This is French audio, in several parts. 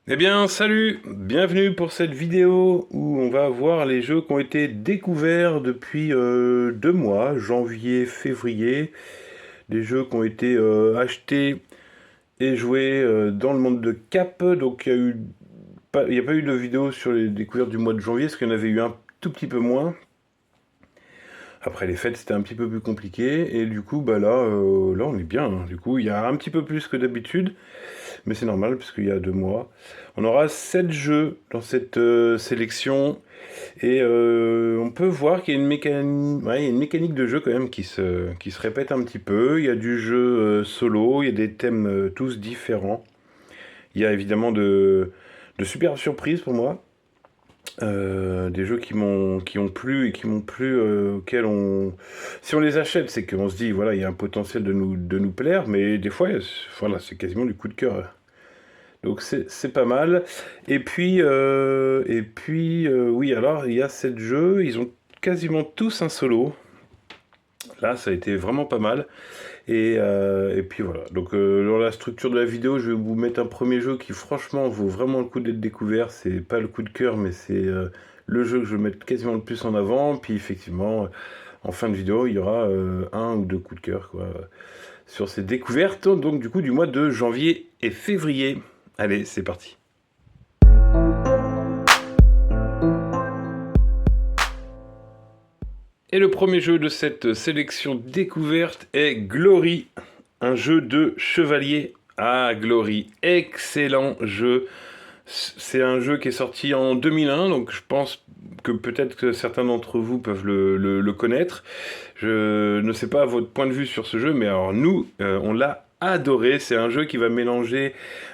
Eh bien, salut! Bienvenue pour cette vidéo où on va voir les jeux qui ont été découverts depuis 2 mois, janvier, février. Des jeux qui ont été achetés et joués dans le monde de Cap. Donc, il n'y a pas eu de vidéo sur les découvertes du mois de janvier, parce qu'il y en avait eu un tout petit peu moins. Après les fêtes, c'était un petit peu plus compliqué. Et du coup, là on est bien, hein. Du coup, il y a un petit peu plus que d'habitude. Mais c'est normal, parce qu'il y a 2 mois. On aura 7 jeux dans cette sélection. Et on peut voir qu'il y a une mécanique, ouais, il y a une mécanique de jeu quand même qui se répète un petit peu. Il y a du jeu solo, il y a des thèmes tous différents. Il y a évidemment de super surprises pour moi. Des jeux qui ont plu et qui m'ont plu, auxquels si on les achète, c'est qu'on se dit, voilà, il y a un potentiel de nous plaire, mais des fois, voilà, c'est quasiment du coup de cœur. Donc c'est pas mal. Oui, alors il y a 7 jeux, ils ont quasiment tous un solo. Là, ça a été vraiment pas mal. Et puis voilà. Donc dans la structure de la vidéo, je vais vous mettre un premier jeu qui franchement vaut vraiment le coup d'être découvert. C'est pas le coup de cœur, mais c'est le jeu que je vais mettre quasiment le plus en avant. Puis effectivement, en fin de vidéo, il y aura un ou deux coups de cœur quoi, sur ces découvertes. Donc du coup, du mois de janvier et février. Allez, c'est parti. Et le premier jeu de cette sélection découverte est Glory, un jeu de chevalier. Ah, Glory, excellent jeu. C'est un jeu qui est sorti en 2001, donc je pense que peut-être que certains d'entre vous peuvent le connaître. Je ne sais pas votre point de vue sur ce jeu, mais alors nous, on l'a adoré. C'est un jeu qui va mélanger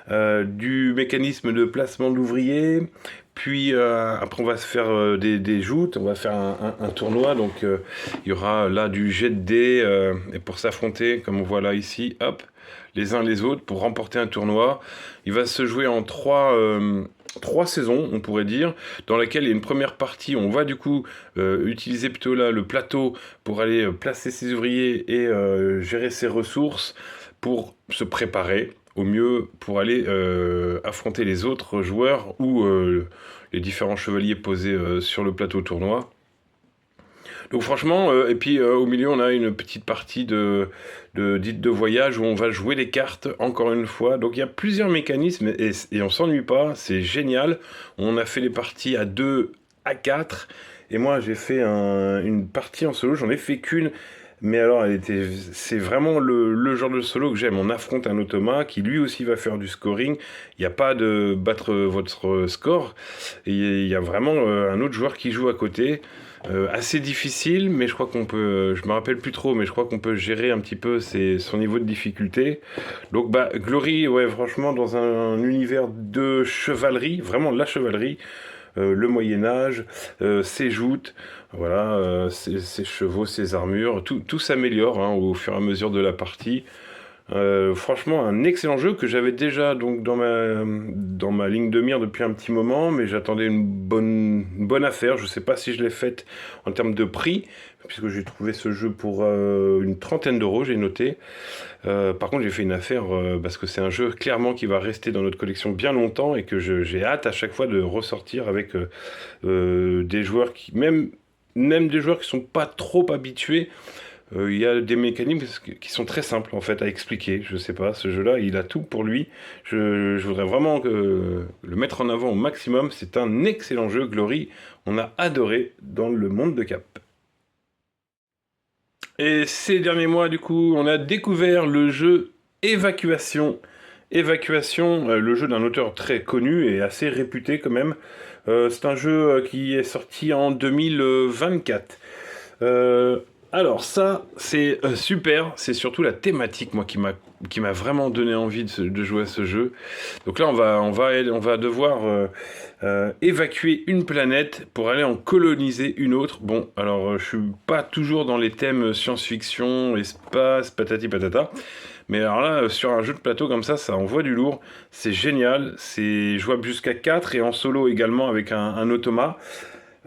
du mécanisme de placement d'ouvriers, puis après on va se faire des joutes, on va faire un tournoi, donc il y aura là du jet de dés, et pour s'affronter, comme on voit là ici, hop, les uns les autres, pour remporter un tournoi. Il va se jouer en trois saisons, on pourrait dire, dans laquelle il y a une première partie, on va du coup utiliser plutôt là le plateau pour aller placer ses ouvriers et gérer ses ressources pour se préparer au mieux pour aller affronter les autres joueurs ou les différents chevaliers posés sur le plateau tournoi. Donc franchement, et puis au milieu on a une petite partie dite de voyage où on va jouer les cartes encore une fois. Donc il y a plusieurs mécanismes et on s'ennuie pas, c'est génial. On a fait les parties à 2, à 4 et moi j'ai fait une partie en solo, j'en ai fait qu'une. Mais alors, c'est vraiment le genre de solo que j'aime. On affronte un automa qui lui aussi va faire du scoring. Il n'y a pas de battre votre score. Et il y a vraiment un autre joueur qui joue à côté. Assez difficile, mais je crois qu'on peut. Je me rappelle plus trop, mais je crois qu'on peut gérer un petit peu son niveau de difficulté. Donc, Glory, ouais, franchement, dans un univers de chevalerie, vraiment la chevalerie, le Moyen Âge, ses joutes, voilà, ses chevaux, ses armures, tout s'améliore hein, au fur et à mesure de la partie. Franchement, un excellent jeu que j'avais déjà donc dans ma ligne de mire depuis un petit moment, mais j'attendais une bonne affaire. Je sais pas si je l'ai faite en termes de prix, puisque j'ai trouvé ce jeu pour une trentaine d'euros, j'ai noté. Par contre, j'ai fait une affaire parce que c'est un jeu clairement qui va rester dans notre collection bien longtemps et que j'ai hâte à chaque fois de ressortir avec des joueurs même des joueurs qui sont pas trop habitués. Il y a des mécanismes qui sont très simples en fait à expliquer. Je sais pas, ce jeu-là, il a tout pour lui. Je voudrais vraiment le mettre en avant au maximum. C'est un excellent jeu, Glory. On a adoré dans le monde de Cap. Et ces derniers mois, du coup, on a découvert le jeu Évacuation. Évacuation, le jeu d'un auteur très connu et assez réputé quand même. C'est un jeu qui est sorti en 2024. Euh, alors ça, c'est super. C'est surtout la thématique, moi, qui m'a vraiment donné envie de jouer à ce jeu. Donc là, on va devoir évacuer une planète pour aller en coloniser une autre. Bon, alors je suis pas toujours dans les thèmes science-fiction, espace, patati patata. Mais alors là, sur un jeu de plateau comme ça envoie du lourd. C'est génial. C'est jouable jusqu'à 4 et en solo également avec un automa.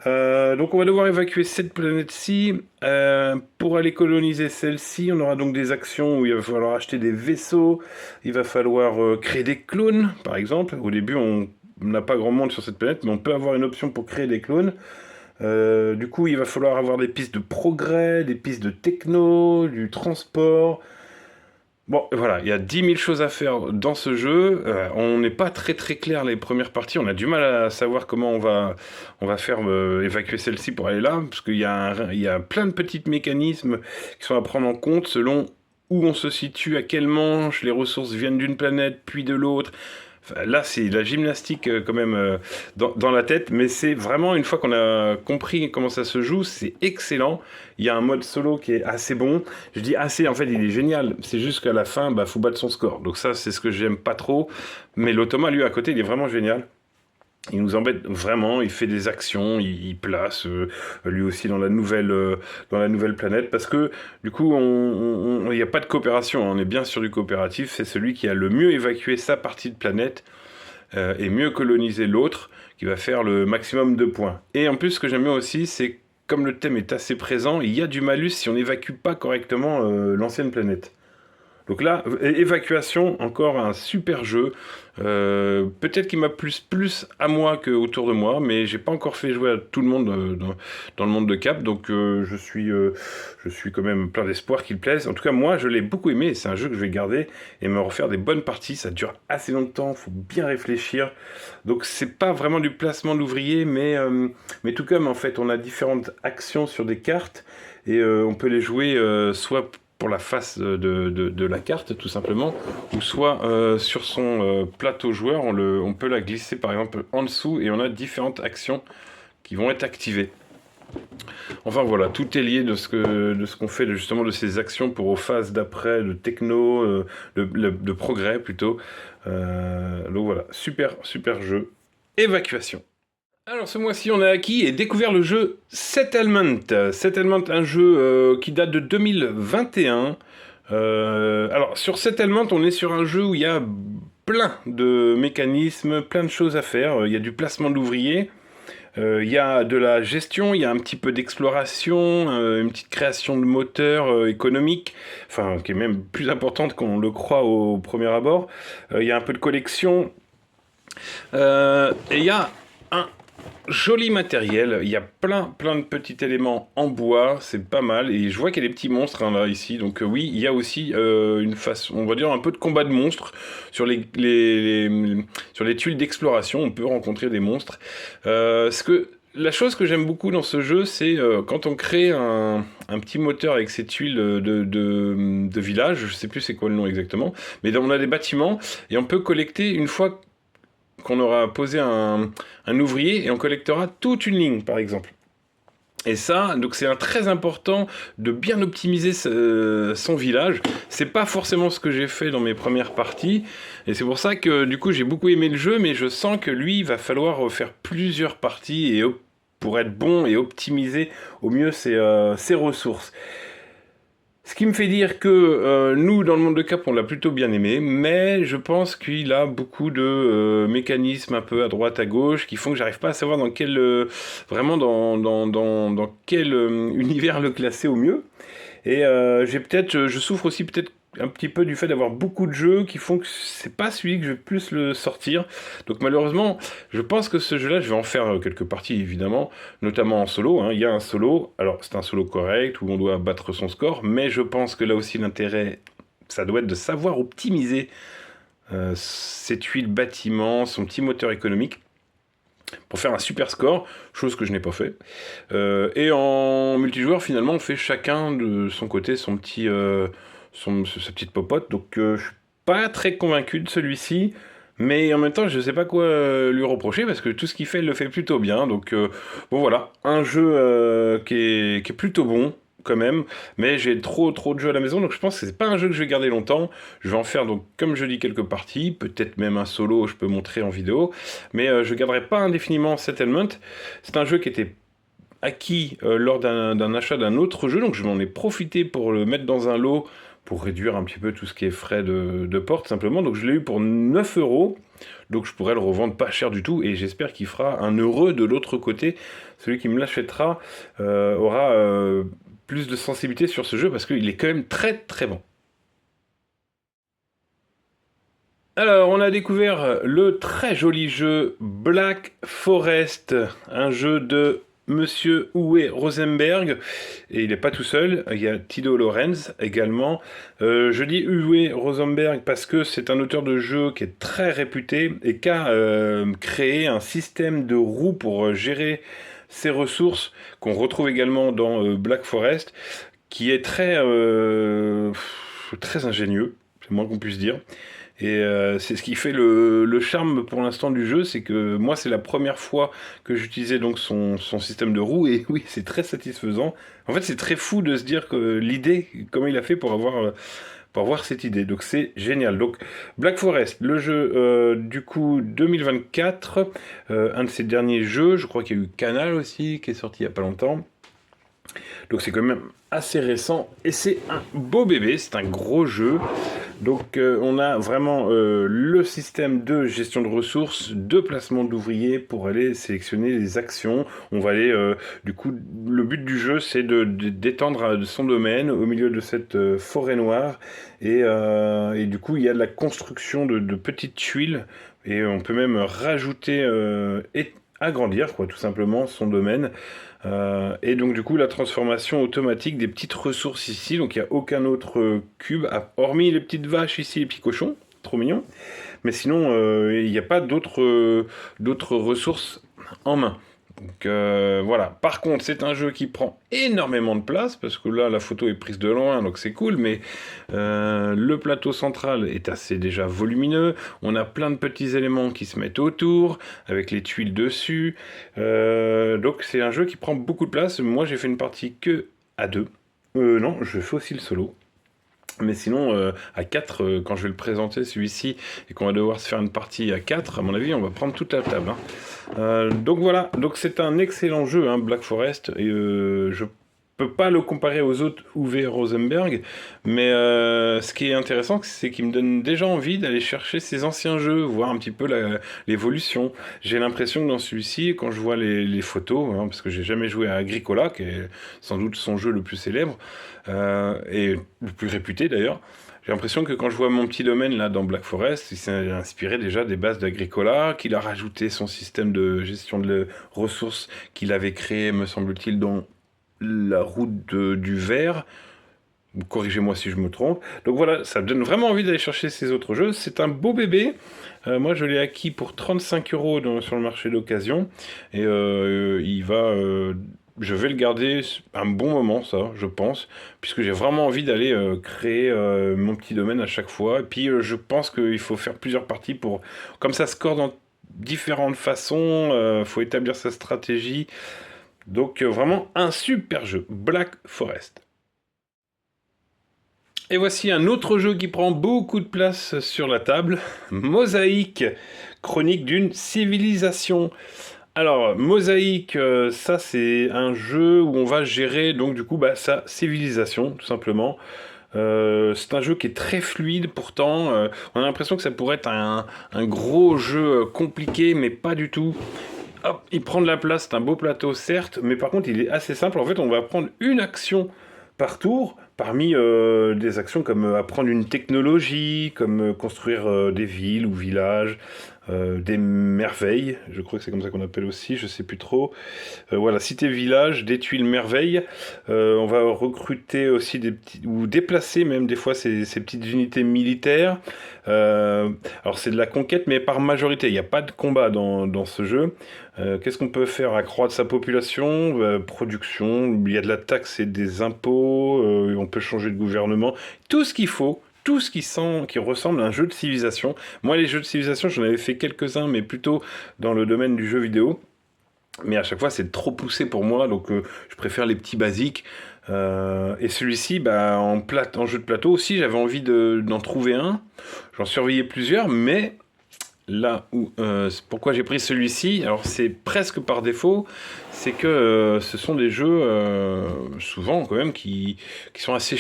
Donc on va devoir évacuer cette planète-ci. Pour aller coloniser celle-ci, on aura donc des actions où il va falloir acheter des vaisseaux, il va falloir créer des clones, par exemple. Au début, on n'a pas grand monde sur cette planète, mais on peut avoir une option pour créer des clones. Du coup, il va falloir avoir des pistes de progrès, des pistes de techno, du transport. Bon, voilà, il y a 10 000 choses à faire dans ce jeu. On n'est pas très très clair les premières parties. On a du mal à savoir comment on va faire évacuer celle-ci pour aller là, parce qu'il y a plein de petits mécanismes qui sont à prendre en compte selon où on se situe, à quelle manche, les ressources viennent d'une planète, puis de l'autre. Enfin, là, c'est la gymnastique quand même dans la tête, mais c'est vraiment, une fois qu'on a compris comment ça se joue, c'est excellent. Il y a un mode solo qui est assez bon. Je dis assez, en fait, il est génial. C'est juste qu'à la fin, bah, faut battre son score. Donc ça, c'est ce que j'aime pas trop. Mais l'automa, lui, à côté, il est vraiment génial. Il nous embête vraiment, il fait des actions, il place lui aussi dans la nouvelle planète, parce que du coup, il n'y a pas de coopération, on est bien sur du coopératif, c'est celui qui a le mieux évacué sa partie de planète et mieux colonisé l'autre, qui va faire le maximum de points. Et en plus, ce que j'aime bien aussi, c'est comme le thème est assez présent, il y a du malus si on n'évacue pas correctement l'ancienne planète. Donc là, évacuation, encore un super jeu. Peut-être qu'il m'a plus à moi que autour de moi, mais j'ai pas encore fait jouer à tout le monde dans le monde de Cap, donc je suis quand même plein d'espoir qu'il plaise. En tout cas, moi, je l'ai beaucoup aimé, et c'est un jeu que je vais garder et me refaire des bonnes parties. Ça dure assez longtemps, faut bien réfléchir. Donc c'est pas vraiment du placement d'ouvriers, mais tout comme en fait, on a différentes actions sur des cartes et on peut les jouer soit pour la face de la carte tout simplement, ou soit sur son plateau joueur, on peut la glisser par exemple en dessous et on a différentes actions qui vont être activées. Enfin voilà, tout est lié de ce qu'on fait justement de ces actions pour aux phases d'après, de techno, de progrès plutôt. Donc voilà, super jeu. Évacuation. Alors ce mois-ci, on a acquis et découvert le jeu Settlement. Settlement, un jeu qui date de 2021. Alors sur Settlement, on est sur un jeu où il y a plein de mécanismes, plein de choses à faire. Il y a du placement d'ouvriers, il y a de la gestion, il y a un petit peu d'exploration, une petite création de moteur économique, enfin qui est même plus importante qu'on le croit au premier abord. Il y a un peu de collection. Et il y a un joli matériel, il y a plein de petits éléments en bois, c'est pas mal, et je vois qu'il y a des petits monstres hein, là ici, donc oui, il y a aussi une façon, on va dire un peu de combat de monstres sur sur les tuiles d'exploration, on peut rencontrer des monstres. La chose que j'aime beaucoup dans ce jeu, c'est quand on crée un petit moteur avec ces tuiles de village, je sais plus c'est quoi le nom exactement, mais on a des bâtiments et on peut collecter une fois qu'on aura posé un ouvrier et on collectera toute une ligne, par exemple. Et ça, donc c'est très important de bien optimiser son village. C'est pas forcément ce que j'ai fait dans mes premières parties, et c'est pour ça que du coup j'ai beaucoup aimé le jeu, mais je sens que lui, il va falloir faire plusieurs parties pour être bon et optimiser au mieux ses ressources. Ce qui me fait dire que nous, dans le monde de Cap, on l'a plutôt bien aimé, mais je pense qu'il a beaucoup de mécanismes un peu à droite, à gauche, qui font que j'arrive pas à savoir vraiment dans quel univers le classer au mieux. Et je souffre aussi peut-être un petit peu du fait d'avoir beaucoup de jeux qui font que c'est pas celui que je vais plus le sortir. Donc malheureusement, je pense que ce jeu-là, je vais en faire quelques parties évidemment, notamment en solo, hein. Il y a un solo, alors c'est un solo correct où on doit battre son score, mais je pense que là aussi l'intérêt, ça doit être de savoir optimiser ses tuiles bâtiments, son petit moteur économique pour faire un super score, chose que je n'ai pas fait. Et en multijoueur, finalement, on fait chacun de son côté sa petite popote. Donc, je suis pas très convaincu de celui-ci. Mais en même temps, je sais pas quoi lui reprocher parce que tout ce qu'il fait, il le fait plutôt bien. Donc, bon voilà, un jeu qui est plutôt bon quand même, mais j'ai trop de jeux à la maison, donc je pense que c'est pas un jeu que je vais garder longtemps. Je vais en faire donc, comme je dis, quelques parties, peut-être même un solo, je peux montrer en vidéo, mais je garderai pas indéfiniment Settlement. C'est un jeu qui était acquis lors d'un achat d'un autre jeu, donc je m'en ai profité pour le mettre dans un lot pour réduire un petit peu tout ce qui est frais de porte simplement. Donc je l'ai eu pour 9 euros. Donc je pourrais le revendre pas cher du tout et j'espère qu'il fera un heureux de l'autre côté. Celui qui me l'achètera aura plus de sensibilité sur ce jeu parce qu'il est quand même très très bon. Alors, on a découvert le très joli jeu Black Forest, un jeu de Monsieur Uwe Rosenberg, et il n'est pas tout seul, il y a Tito Lorenz également. Je dis Uwe Rosenberg parce que c'est un auteur de jeu qui est très réputé et qui a créé un système de roues pour gérer ses ressources, qu'on retrouve également dans Black Forest, qui est très ingénieux, c'est le moins qu'on puisse dire. Et c'est ce qui fait le charme pour l'instant du jeu, c'est que moi c'est la première fois que j'utilisais donc son système de roues et oui c'est très satisfaisant. En fait c'est très fou de se dire que l'idée, comment il a fait pour avoir cette idée, donc c'est génial. Donc Black Forest, le jeu du coup 2024, un de ses derniers jeux, je crois qu'il y a eu Canal aussi qui est sorti il n'y a pas longtemps. Donc c'est quand même assez récent et c'est un beau bébé, c'est un gros jeu. Donc on a vraiment le système de gestion de ressources, de placement d'ouvriers pour aller sélectionner les actions. On va aller, du coup, le but du jeu c'est d'étendre son domaine au milieu de cette forêt noire et du coup il y a de la construction de petites tuiles et on peut même rajouter et agrandir quoi, tout simplement son domaine. Et donc du coup la transformation automatique des petites ressources ici, donc il n'y a aucun autre cube, hormis les petites vaches ici, les petits cochons, trop mignons, mais sinon il n'y a pas d'autres ressources en main. Donc voilà, par contre c'est un jeu qui prend énormément de place, parce que là la photo est prise de loin, donc c'est cool, mais le plateau central est assez déjà volumineux, on a plein de petits éléments qui se mettent autour, avec les tuiles dessus, donc c'est un jeu qui prend beaucoup de place. Moi j'ai fait une partie que à 2, non je fais aussi le solo. Mais sinon, à 4, quand je vais le présenter celui-ci, et qu'on va devoir se faire une partie à 4, à mon avis, on va prendre toute la table. Hein. Donc voilà, donc c'est un excellent jeu, hein, Black Forest, et je peux pas le comparer aux autres Uwe Rosenberg, mais ce qui est intéressant, c'est qu'il me donne déjà envie d'aller chercher ses anciens jeux, voir un petit peu l'évolution. J'ai l'impression que dans celui-ci, quand je vois les photos, hein, parce que j'ai jamais joué à Agricola, qui est sans doute son jeu le plus célèbre, et le plus réputé d'ailleurs, j'ai l'impression que quand je vois mon petit domaine là dans Black Forest, il s'est inspiré déjà des bases d'Agricola, qu'il a rajouté son système de gestion de ressources qu'il avait créé, me semble-t-il, dans la route du verre. Corrigez-moi si je me trompe. Donc voilà, ça me donne vraiment envie d'aller chercher ces autres jeux. C'est un beau bébé. Moi, je l'ai acquis pour 35 euros sur le marché d'occasion. Et je vais le garder un bon moment, ça, je pense, puisque j'ai vraiment envie d'aller créer mon petit domaine à chaque fois. Et puis, je pense qu'il faut faire plusieurs parties pour... Comme ça score dans différentes façons, faut établir sa stratégie. Donc, vraiment un super jeu, Black Forest. Et voici un autre jeu qui prend beaucoup de place sur la table, Mosaïque, chronique d'une civilisation. Alors, Mosaïque, ça c'est un jeu où on va gérer donc du coup sa civilisation, tout simplement. C'est un jeu qui est très fluide, pourtant on a l'impression que ça pourrait être un gros jeu compliqué, mais pas du tout. Hop, il prend de la place, c'est un beau plateau certes, mais par contre il est assez simple. En fait, on va prendre une action par tour, parmi des actions comme apprendre une technologie, comme construire des villes ou villages, des merveilles, je crois que c'est comme ça qu'on appelle aussi, je sais plus trop. Voilà, cité village, des tuiles merveilles. On va recruter aussi ou déplacer même des fois ces petites unités militaires. Alors c'est de la conquête, mais par majorité, il n'y a pas de combat dans ce jeu. Qu'est-ce qu'on peut faire? Accroître sa population, production, il y a de la taxe et des impôts, on peut changer de gouvernement, tout ce qu'il faut. Tout ce qui ressemble à un jeu de civilisation. Moi, les jeux de civilisation, j'en avais fait quelques-uns, mais plutôt dans le domaine du jeu vidéo. Mais à chaque fois, c'est trop poussé pour moi, donc je préfère les petits basiques. Et celui-ci, en jeu de plateau aussi, j'avais envie d'en trouver un. J'en surveillais plusieurs, mais là où pourquoi j'ai pris celui-ci, alors c'est presque par défaut, c'est que ce sont des jeux souvent quand même qui sont assez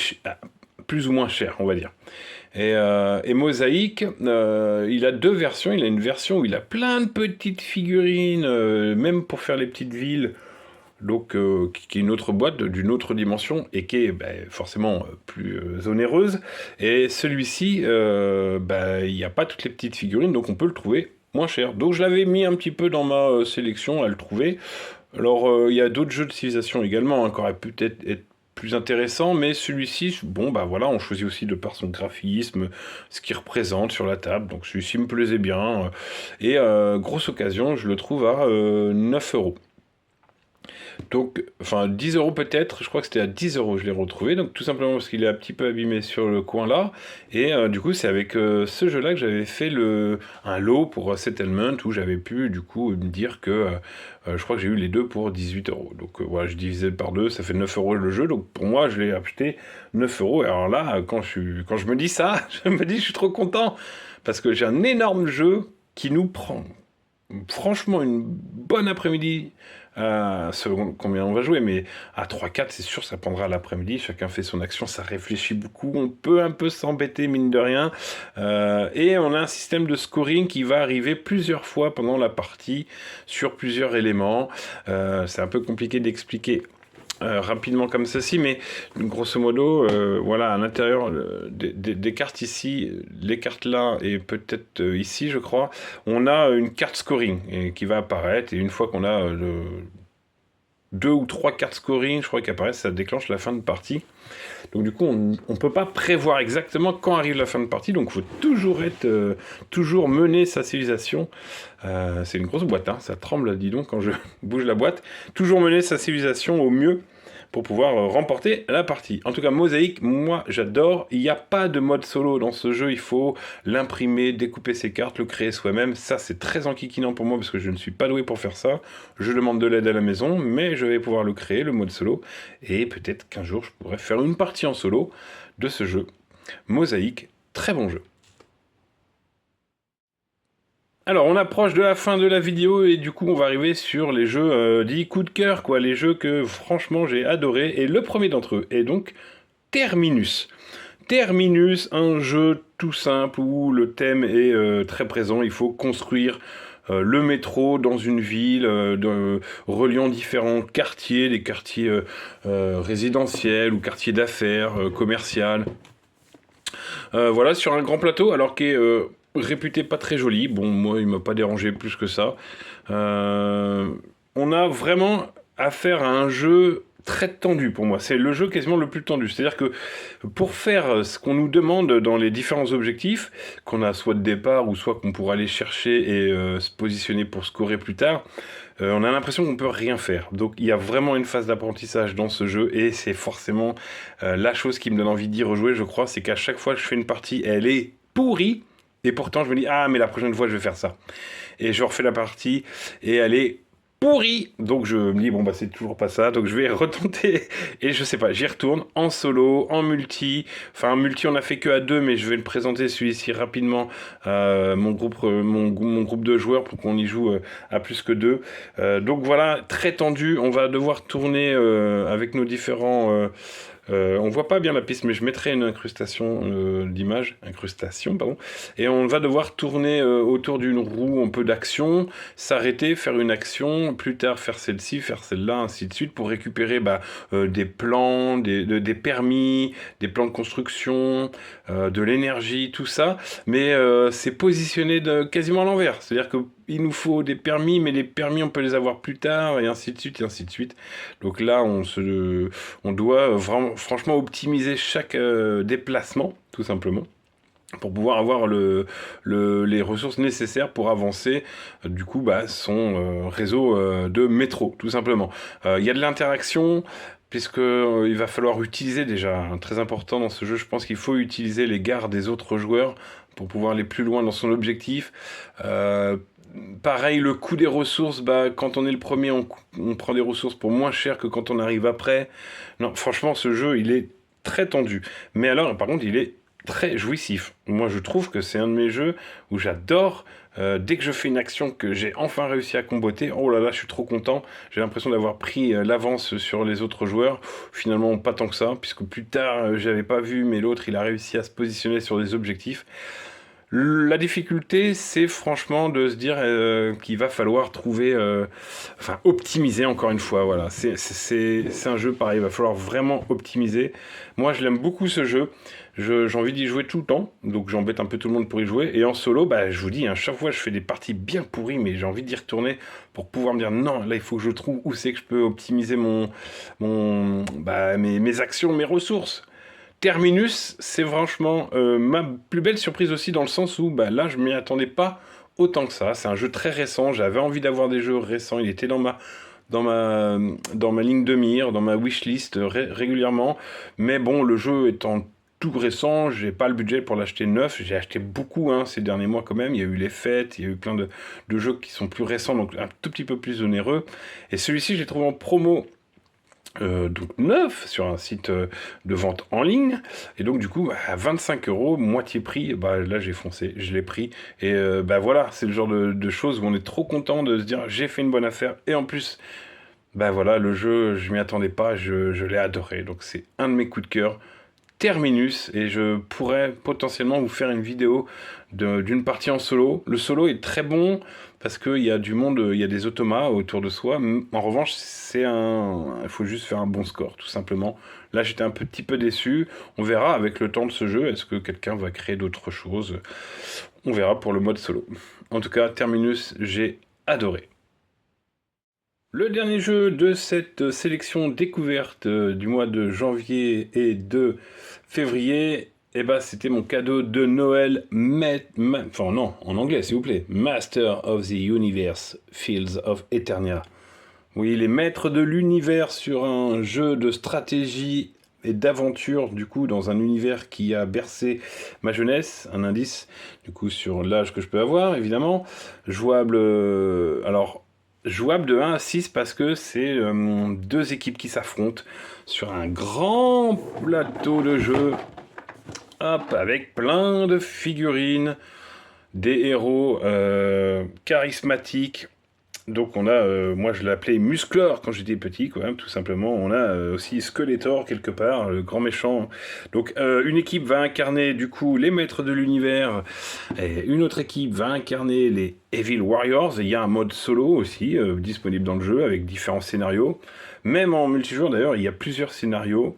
plus ou moins cher, on va dire. Et Mosaïque, il a deux versions. Il a une version où il a plein de petites figurines, même pour faire les petites villes. Donc, qui est une autre boîte d'une autre dimension et qui est forcément plus onéreuse. Et celui-ci, il n'y a pas toutes les petites figurines, donc on peut le trouver moins cher. Donc je l'avais mis un petit peu dans ma sélection à le trouver. Alors, il y a d'autres jeux de civilisation également, hein, qui auraient peut-être être plus intéressants, mais celui-ci, bon, bah voilà, on choisit aussi de par son graphisme, ce qu'il représente sur la table, donc celui-ci me plaisait bien, et grosse occasion, je le trouve à 9 euros. Donc, enfin 10 euros peut-être, je crois que c'était à 10 euros je l'ai retrouvé, donc tout simplement parce qu'il est un petit peu abîmé sur le coin là, et du coup c'est avec ce jeu là que j'avais fait un lot pour Settlement où j'avais pu du coup me dire que je crois que j'ai eu les deux pour 18 euros. Donc voilà, je divisais par deux, ça fait 9 euros le jeu, donc pour moi je l'ai acheté 9 euros, et alors là quand je me dis ça, je me dis je suis trop content, parce que j'ai un énorme jeu qui nous prend franchement une bonne après-midi, selon combien on va jouer, mais à 3-4 c'est sûr ça prendra l'après-midi, chacun fait son action, ça réfléchit beaucoup, on peut un peu s'embêter mine de rien, et on a un système de scoring qui va arriver plusieurs fois pendant la partie sur plusieurs éléments. C'est un peu compliqué d'expliquer rapidement comme ceci, mais grosso modo, voilà, à l'intérieur des cartes ici, les cartes là et peut-être ici, je crois, on a une carte scoring qui va apparaître, et une fois qu'on a deux ou trois cartes scoring, je crois, qui apparaissent, ça déclenche la fin de partie. Donc du coup, on ne peut pas prévoir exactement quand arrive la fin de partie, donc il faut toujours mener sa civilisation. C'est une grosse boîte, hein, ça tremble, dis donc, quand je bouge la boîte. Toujours mener sa civilisation au mieux pour pouvoir remporter la partie. En tout cas, Mosaïque, moi j'adore. Il n'y a pas de mode solo dans ce jeu, il faut l'imprimer, découper ses cartes, le créer soi-même. Ça, c'est très enquiquinant pour moi parce que je ne suis pas doué pour faire ça. Je demande de l'aide à la maison, mais je vais pouvoir le créer, le mode solo. Et peut-être qu'un jour, je pourrais faire une partie en solo de ce jeu. Mosaïque, très bon jeu. Alors, on approche de la fin de la vidéo et du coup, on va arriver sur les jeux dits coup de cœur, quoi, les jeux que franchement j'ai adoré. Et le premier d'entre eux est donc Terminus. Terminus, un jeu tout simple où le thème est très présent. Il faut construire le métro dans une ville, reliant différents quartiers, des quartiers résidentiels ou quartiers d'affaires, commerciales. Voilà, sur un grand plateau, alors qui est réputé pas très joli. Bon, moi, il m'a pas dérangé plus que ça. On a vraiment affaire à un jeu très tendu pour moi. C'est le jeu quasiment le plus tendu. C'est-à-dire que pour faire ce qu'on nous demande dans les différents objectifs, qu'on a soit de départ ou soit qu'on pourra aller chercher et se positionner pour scorer plus tard, on a l'impression qu'on peut rien faire. Donc il y a vraiment une phase d'apprentissage dans ce jeu et c'est forcément la chose qui me donne envie d'y rejouer, je crois, c'est qu'à chaque fois que je fais une partie, elle est pourrie. Et pourtant, je me dis, ah, mais la prochaine fois, je vais faire ça. Et je refais la partie, et elle est pourrie. Donc, je me dis, bon, bah, c'est toujours pas ça. Donc, je vais retenter. Et je sais pas, j'y retourne en solo, en multi. Enfin, en multi, on a fait que à deux, mais je vais le présenter celui-ci rapidement. Mon groupe de joueurs pour qu'on y joue à plus que deux. Donc, voilà, très tendu. On va devoir tourner avec nos différents. On voit pas bien la piste, mais je mettrai une incrustation, pardon. Et on va devoir tourner autour d'une roue, un peu d'action, s'arrêter, faire une action, plus tard faire celle-ci, faire celle-là, ainsi de suite, pour récupérer des plans, des permis, des plans de construction, de l'énergie, tout ça. Mais c'est positionné quasiment à l'envers. C'est-à-dire que il nous faut des permis, mais les permis, on peut les avoir plus tard, et ainsi de suite, et ainsi de suite. Donc là, on doit vraiment, franchement optimiser chaque déplacement, tout simplement, pour pouvoir avoir les ressources nécessaires pour avancer, du coup, son réseau de métro, tout simplement. Il y a de l'interaction, puisque il va falloir utiliser déjà, hein, très important dans ce jeu, je pense qu'il faut utiliser les gares des autres joueurs pour pouvoir aller plus loin dans son objectif. Pareil, le coût des ressources, quand on est le premier, on prend des ressources pour moins cher que quand on arrive après. Non, franchement, ce jeu, il est très tendu. Mais alors, par contre, il est très jouissif. Moi, je trouve que c'est un de mes jeux où j'adore. Dès que je fais une action que j'ai enfin réussi à comboter, oh là là, je suis trop content. J'ai l'impression d'avoir pris l'avance sur les autres joueurs. Finalement, pas tant que ça, puisque plus tard, j'avais pas vu, mais l'autre, il a réussi à se positionner sur des objectifs. La difficulté, c'est franchement de se dire qu'il va falloir trouver, enfin optimiser encore une fois. Voilà, c'est un jeu pareil, il va falloir vraiment optimiser. Moi, je l'aime beaucoup ce jeu. J'ai envie d'y jouer tout le temps, donc j'embête un peu tout le monde pour y jouer. Et en solo, bah, je vous dis, hein, chaque fois je fais des parties bien pourries, mais j'ai envie d'y retourner pour pouvoir me dire non, là il faut que je trouve où c'est que je peux optimiser mes actions, mes ressources. Terminus, c'est franchement ma plus belle surprise aussi dans le sens où bah, là je m'y attendais pas autant que ça. C'est un jeu très récent, j'avais envie d'avoir des jeux récents, il était dans ma ligne de mire, dans ma wishlist régulièrement. Mais bon, le jeu étant tout récent, j'ai pas le budget pour l'acheter neuf. J'ai acheté beaucoup hein, ces derniers mois quand même. Il y a eu les fêtes, il y a eu plein de jeux qui sont plus récents, donc un tout petit peu plus onéreux. Et celui-ci, j'ai trouvé en promo donc neuf sur un site de vente en ligne et donc du coup à 25 euros moitié prix, bah là j'ai foncé, je l'ai pris et bah voilà, c'est le genre de choses où on est trop content de se dire j'ai fait une bonne affaire et en plus bah voilà, le jeu je m'y attendais pas, je l'ai adoré, donc c'est un de mes coups de cœur. Terminus, et je pourrais potentiellement vous faire une vidéo d'une partie en solo. Le solo est très bon parce qu'il y a du monde, il y a des automas autour de soi. En revanche, il faut juste faire un bon score, tout simplement. Là, j'étais un petit peu déçu. On verra avec le temps de ce jeu, est-ce que quelqu'un va créer d'autres choses. On verra pour le mode solo. En tout cas, Terminus, j'ai adoré. Le dernier jeu de cette sélection découverte du mois de janvier et de février, eh ben, c'était mon cadeau de Noël, enfin non, en anglais s'il vous plaît, Master of the Universe, Fields of Eternia. Oui, les maîtres de l'univers sur un jeu de stratégie et d'aventure, du coup, dans un univers qui a bercé ma jeunesse, un indice, du coup, sur l'âge que je peux avoir, évidemment. Jouable, jouable de 1 à 6 parce que c'est deux équipes qui s'affrontent sur un grand plateau de jeu, hop, avec plein de figurines, des héros charismatiques. Donc on a, moi je l'appelais Musclor quand j'étais petit, quand même, tout simplement. On a aussi Skeletor quelque part, le grand méchant. Donc une équipe va incarner du coup les maîtres de l'univers, et une autre équipe va incarner les Evil Warriors. Et il y a un mode solo aussi disponible dans le jeu avec différents scénarios. Même en multijoueur d'ailleurs, il y a plusieurs scénarios.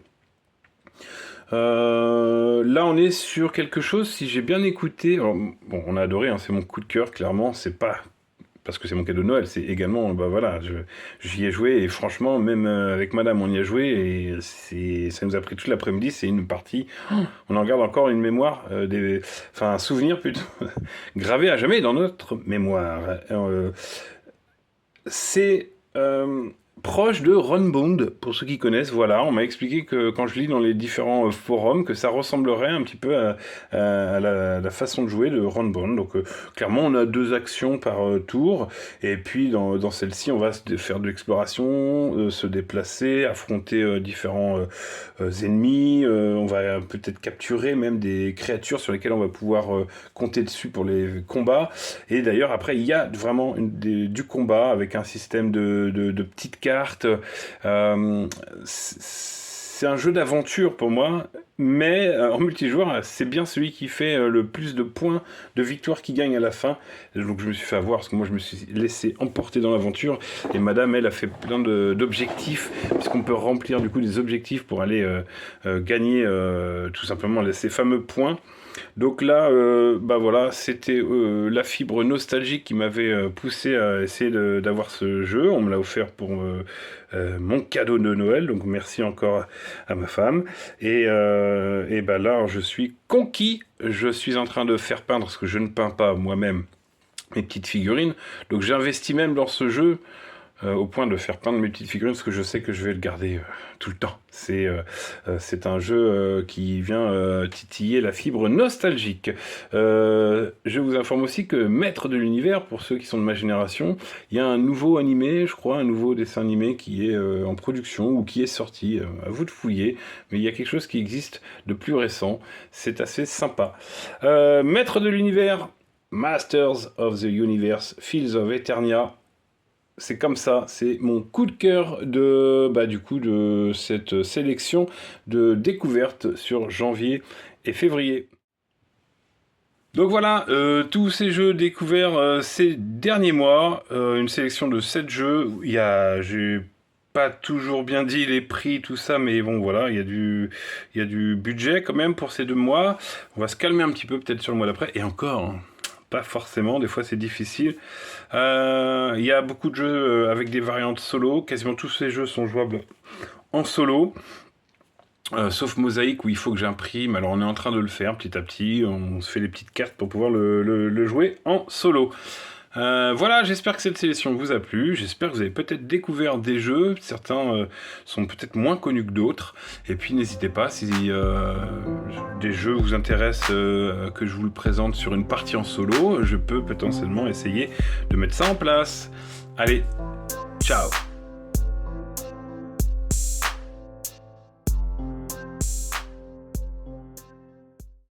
Là, on est sur quelque chose, si j'ai bien écouté, alors, bon, on a adoré, hein, c'est mon coup de cœur, clairement, c'est pas parce que c'est mon cadeau de Noël, c'est également, bah voilà, j'y ai joué et franchement, même avec madame, on y a joué et ça nous a pris toute l'après-midi, c'est une partie, on en garde encore une mémoire, enfin un souvenir plutôt, gravé à jamais dans notre mémoire. C'est proche de Runbound, pour ceux qui connaissent. Voilà, on m'a expliqué que quand je lis dans les différents forums, que ça ressemblerait un petit peu à la façon de jouer de Runbound. Donc clairement, on a deux actions par tour, et puis dans celle-ci, on va faire de l'exploration, se déplacer, affronter différents ennemis. On va peut-être capturer même des créatures sur lesquelles on va pouvoir compter dessus pour les combats. Et d'ailleurs, après, il y a vraiment du combat avec un système de petites cartes. C'est un jeu d'aventure pour moi, mais en multijoueur, c'est bien celui qui fait le plus de points de victoire qui gagne à la fin. Et donc je me suis fait avoir parce que moi je me suis laissé emporter dans l'aventure et madame elle a fait plein d'objectifs puisqu'on peut remplir du coup des objectifs pour aller gagner tout simplement ces fameux points. Donc là, bah voilà, c'était la fibre nostalgique qui m'avait poussé à essayer d'avoir ce jeu. On me l'a offert pour mon cadeau de Noël, donc merci encore à ma femme. Et bah là, je suis conquis. Je suis en train de faire peindre, parce que je ne peins pas moi-même mes petites figurines. Donc j'ai investi même dans ce jeu. au point de faire plein de mes petites figurines, parce que je sais que je vais le garder tout le temps. C'est un jeu qui vient titiller la fibre nostalgique. Je vous informe aussi que Maître de l'Univers, pour ceux qui sont de ma génération, il y a un nouveau animé, je crois, un nouveau dessin animé qui est en production ou qui est sorti. À vous de fouiller, mais il y a quelque chose qui existe de plus récent. C'est assez sympa. Maître de l'Univers, Masters of the Universe, Fields of Eternia. C'est comme ça, c'est mon coup de cœur de cette sélection de découvertes sur janvier et février. Donc voilà, tous ces jeux découverts ces derniers mois, une sélection de 7 jeux. J'ai pas toujours bien dit les prix, tout ça, mais bon voilà, il y a du budget quand même pour ces 2 mois. On va se calmer un petit peu peut-être sur le mois d'après, et encore, hein, pas forcément, des fois c'est difficile. Il y a beaucoup de jeux avec des variantes solo, quasiment tous ces jeux sont jouables en solo. Sauf Mosaïque où il faut que j'imprime, alors on est en train de le faire petit à petit, on se fait les petites cartes pour pouvoir le jouer en solo. Voilà, j'espère que cette sélection vous a plu, j'espère que vous avez peut-être découvert des jeux, certains sont peut-être moins connus que d'autres, et puis n'hésitez pas, si des jeux vous intéressent que je vous le présente sur une partie en solo, je peux potentiellement essayer de mettre ça en place. Allez, ciao!